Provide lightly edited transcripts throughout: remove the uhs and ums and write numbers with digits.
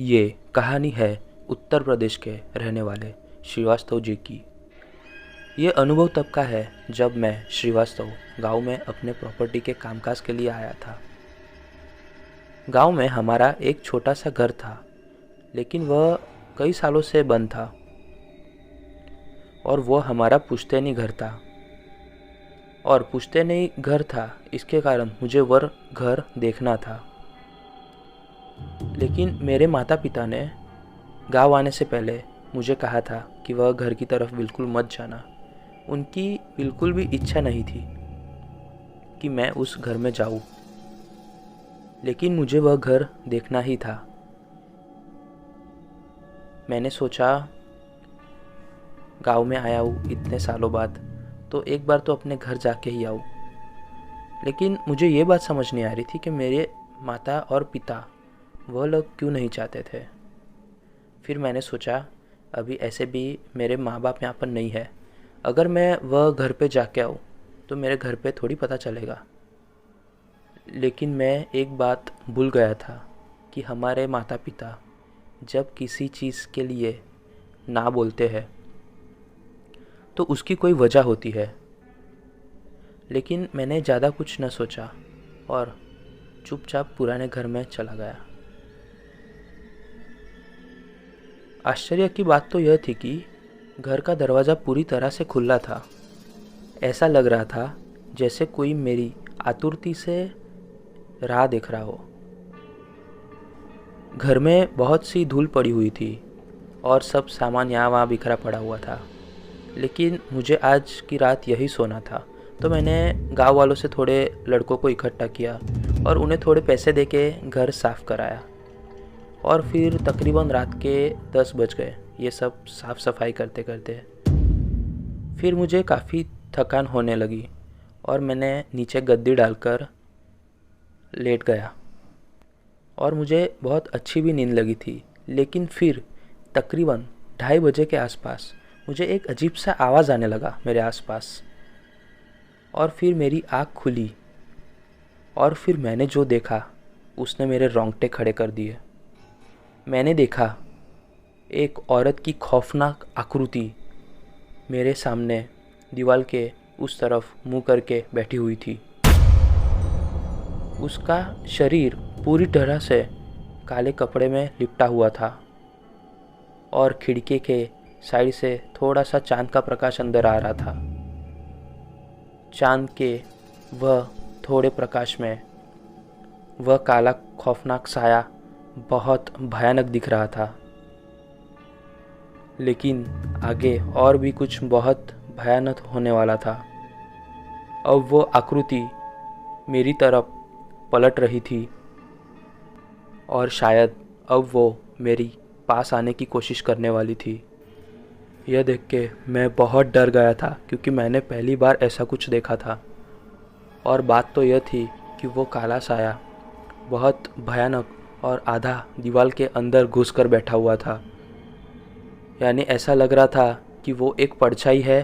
ये कहानी है उत्तर प्रदेश के रहने वाले श्रीवास्तव जी की। ये अनुभव तब का है जब मैं श्रीवास्तव गांव में अपने प्रॉपर्टी के कामकाज के लिए आया था। गांव में हमारा एक छोटा सा घर था, लेकिन वह कई सालों से बंद था और वह हमारा पुश्तैनी घर था। और पुश्तैनी घर था, इसके कारण मुझे वह घर देखना था। लेकिन मेरे माता पिता ने गांव आने से पहले मुझे कहा था कि वह घर की तरफ बिल्कुल मत जाना। उनकी बिल्कुल भी इच्छा नहीं थी कि मैं उस घर में जाऊं, लेकिन मुझे वह घर देखना ही था। मैंने सोचा गांव में आया हूँ इतने सालों बाद, तो एक बार तो अपने घर जाके ही आऊँ। लेकिन मुझे ये बात समझ नहीं आ रही थी कि मेरे माता और पिता वह लोग क्यों नहीं चाहते थे। फिर मैंने सोचा अभी ऐसे भी मेरे माँ बाप यहाँ पर नहीं है, अगर मैं वह घर पे जाके आऊँ तो मेरे घर पे थोड़ी पता चलेगा। लेकिन मैं एक बात भूल गया था कि हमारे माता पिता जब किसी चीज़ के लिए ना बोलते हैं तो उसकी कोई वजह होती है। लेकिन मैंने ज़्यादा कुछ न सोचा और चुपचाप पुराने घर में चला गया। आश्चर्य की बात तो यह थी कि घर का दरवाज़ा पूरी तरह से खुला था। ऐसा लग रहा था जैसे कोई मेरी आतुरती से राह देख रहा हो। घर में बहुत सी धूल पड़ी हुई थी और सब सामान यहाँ वहाँ बिखरा पड़ा हुआ था। लेकिन मुझे आज की रात यही सोना था, तो मैंने गांव वालों से थोड़े लड़कों को इकट्ठा किया और उन्हें थोड़े पैसे देके घर साफ़ कराया। और फिर तकरीबन रात के 10 बज गए ये सब साफ़ सफाई करते करते। फिर मुझे काफ़ी थकान होने लगी और मैंने नीचे गद्दी डालकर लेट गया और मुझे बहुत अच्छी भी नींद लगी थी। लेकिन फिर तकरीबन 2:30 बजे के आसपास मुझे एक अजीब सा आवाज़ आने लगा मेरे आसपास। और फिर मेरी आँख खुली और फिर मैंने जो देखा उसने मेरे रोंगटे खड़े कर दिए। मैंने देखा एक औरत की खौफनाक आकृति मेरे सामने दीवार के उस तरफ मुंह करके बैठी हुई थी। उसका शरीर पूरी तरह से काले कपड़े में लिपटा हुआ था और खिड़की के साइड से थोड़ा सा चांद का प्रकाश अंदर आ रहा था। चांद के वह थोड़े प्रकाश में वह काला खौफनाक साया बहुत भयानक दिख रहा था। लेकिन आगे और भी कुछ बहुत भयानक होने वाला था। अब वो आकृति मेरी तरफ पलट रही थी और शायद अब वो मेरी पास आने की कोशिश करने वाली थी। यह देख के मैं बहुत डर गया था, क्योंकि मैंने पहली बार ऐसा कुछ देखा था। और बात तो यह थी कि वो काला साया बहुत भयानक और आधा दीवार के अंदर घुसकर बैठा हुआ था। यानी ऐसा लग रहा था कि वो एक परछाई है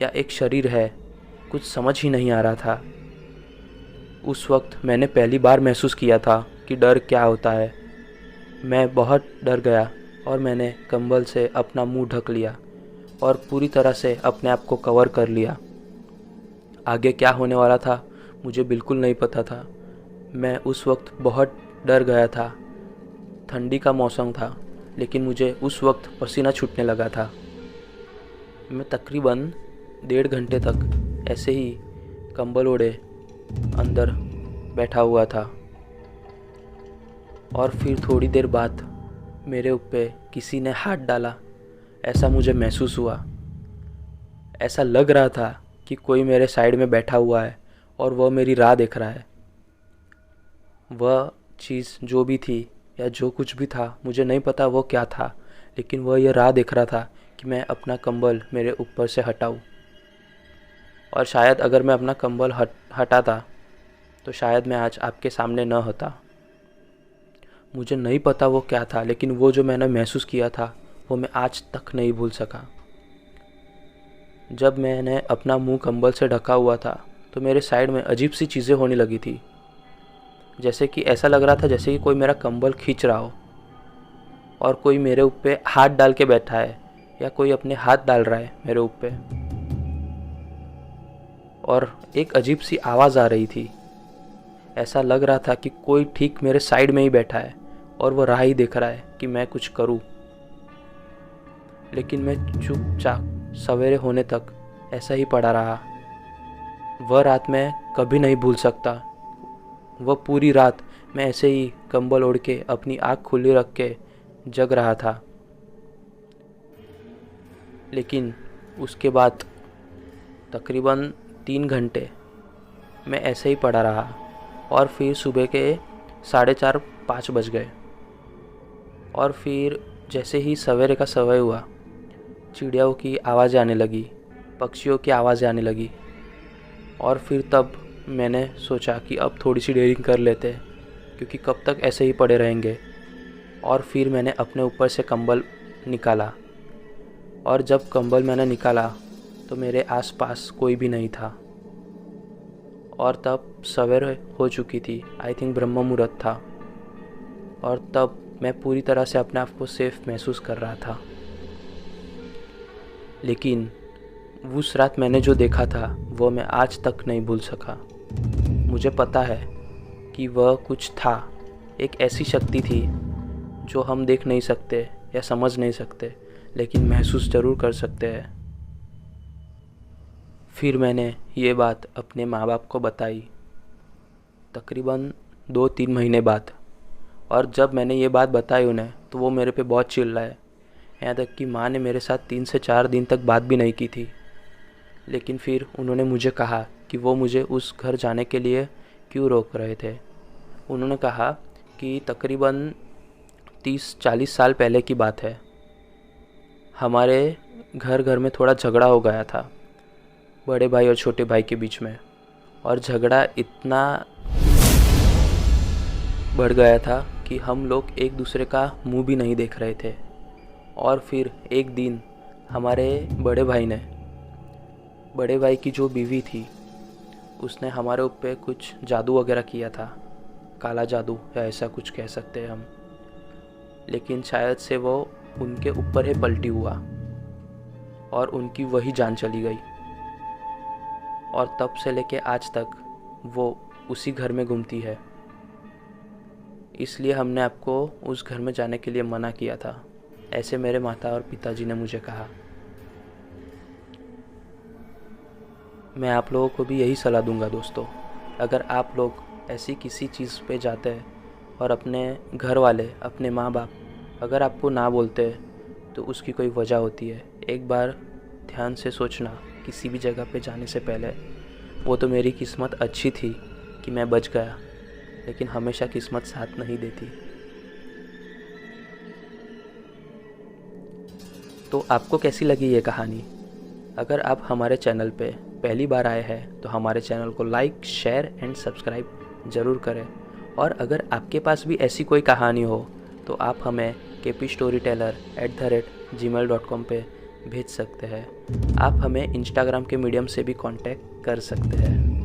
या एक शरीर है, कुछ समझ ही नहीं आ रहा था। उस वक्त मैंने पहली बार महसूस किया था कि डर क्या होता है। मैं बहुत डर गया और मैंने कंबल से अपना मुंह ढक लिया और पूरी तरह से अपने आप को कवर कर लिया। आगे क्या होने वाला था मुझे बिल्कुल नहीं पता था। मैं उस वक्त बहुत डर गया था। ठंडी का मौसम था, लेकिन मुझे उस वक्त पसीना छूटने लगा था। मैं तकरीबन 1.5 घंटे तक ऐसे ही कंबल ओढ़े अंदर बैठा हुआ था। और फिर थोड़ी देर बाद मेरे ऊपर किसी ने हाथ डाला, ऐसा मुझे महसूस हुआ। ऐसा लग रहा था कि कोई मेरे साइड में बैठा हुआ है और वह मेरी राह देख रहा है। वह चीज़ जो भी थी या जो कुछ भी था, मुझे नहीं पता वो क्या था, लेकिन वह यह राह देख रहा था कि मैं अपना कंबल मेरे ऊपर से हटाऊं। और शायद अगर मैं अपना कंबल हटाता तो शायद मैं आज आपके सामने न होता। मुझे नहीं पता वो क्या था, लेकिन वो जो मैंने महसूस किया था वो मैं आज तक नहीं भूल सका। जब मैंने अपना मुंह कंबल से ढका हुआ था तो मेरे साइड में अजीब सी चीज़ें होने लगी थी। जैसे कि ऐसा लग रहा था जैसे कि कोई मेरा कंबल खींच रहा हो। और कोई मेरे ऊपर हाथ डाल के बैठा है या कोई अपने हाथ डाल रहा है मेरे ऊपर। और एक अजीब सी आवाज़ आ रही थी। ऐसा लग रहा था कि कोई ठीक मेरे साइड में ही बैठा है और वो राह ही देख रहा है कि मैं कुछ करूं। लेकिन मैं चुपचाप सवेरे होने तक ऐसा ही पड़ा रहा। वह रात मैं कभी नहीं भूल सकता। वह पूरी रात मैं ऐसे ही कंबल ओढ़ के अपनी आँख खुली रख के जग रहा था। लेकिन उसके बाद तकरीबन 3 घंटे मैं ऐसे ही पड़ा रहा और फिर सुबह के 4:30-5 बज गए। और फिर जैसे ही सवेरे का समय हुआ, चिड़ियाओं की आवाज़ें आने लगी, पक्षियों की आवाज़ें आने लगी। और फिर तब मैंने सोचा कि अब थोड़ी सी डेयरिंग कर लेते हैं, क्योंकि कब तक ऐसे ही पड़े रहेंगे। और फिर मैंने अपने ऊपर से कंबल निकाला। और जब कंबल मैंने निकाला तो मेरे आसपास कोई भी नहीं था। और तब सवेरे हो चुकी थी, आई थिंक ब्रह्म मुहूर्त था। और तब मैं पूरी तरह से अपने आप को सेफ महसूस कर रहा था। लेकिन उस रात मैंने जो देखा था वो मैं आज तक नहीं भूल सका। मुझे पता है कि वह कुछ था, एक ऐसी शक्ति थी जो हम देख नहीं सकते या समझ नहीं सकते, लेकिन महसूस ज़रूर कर सकते हैं। फिर मैंने ये बात अपने माँ बाप को बताई तकरीबन 2-3 महीने बाद। और जब मैंने ये बात बताई उन्हें तो वो मेरे पे बहुत चिल्लाए। यहाँ तक कि माँ ने मेरे साथ 3 से 4 दिन तक बात भी नहीं की थी। लेकिन फिर उन्होंने मुझे कहा कि वो मुझे उस घर जाने के लिए क्यों रोक रहे थे। उन्होंने कहा कि तकरीबन 30-40 साल पहले की बात है। हमारे घर में थोड़ा झगड़ा हो गया था, बड़े भाई और छोटे भाई के बीच में। और झगड़ा इतना बढ़ गया था कि हम लोग एक दूसरे का मुंह भी नहीं देख रहे थे। और फिर एक दिन हमारे बड़े भाई की जो बीवी थी, उसने हमारे ऊपर कुछ जादू वगैरह किया था, काला जादू या ऐसा कुछ कह सकते हैं हम। लेकिन शायद से वो उनके ऊपर ही पलटी हुआ और उनकी वही जान चली गई। और तब से लेके आज तक वो उसी घर में घूमती है। इसलिए हमने आपको उस घर में जाने के लिए मना किया था, ऐसे मेरे माता और पिताजी ने मुझे कहा। मैं आप लोगों को भी यही सलाह दूंगा दोस्तों, अगर आप लोग ऐसी किसी चीज़ पे जाते हैं और अपने घर वाले, अपने माँ बाप अगर आपको ना बोलते तो उसकी कोई वजह होती है। एक बार ध्यान से सोचना किसी भी जगह पे जाने से पहले। वो तो मेरी किस्मत अच्छी थी कि मैं बच गया, लेकिन हमेशा किस्मत साथ नहीं देती। तो आपको कैसी लगी ये कहानी? अगर आप हमारे चैनल पे पहली बार आए हैं तो हमारे चैनल को लाइक, शेयर एंड सब्सक्राइब ज़रूर करें। और अगर आपके पास भी ऐसी कोई कहानी हो तो आप हमें kpstoryteller@gmail.com पे भेज सकते हैं। आप हमें इंस्टाग्राम के मीडियम से भी कांटेक्ट कर सकते हैं।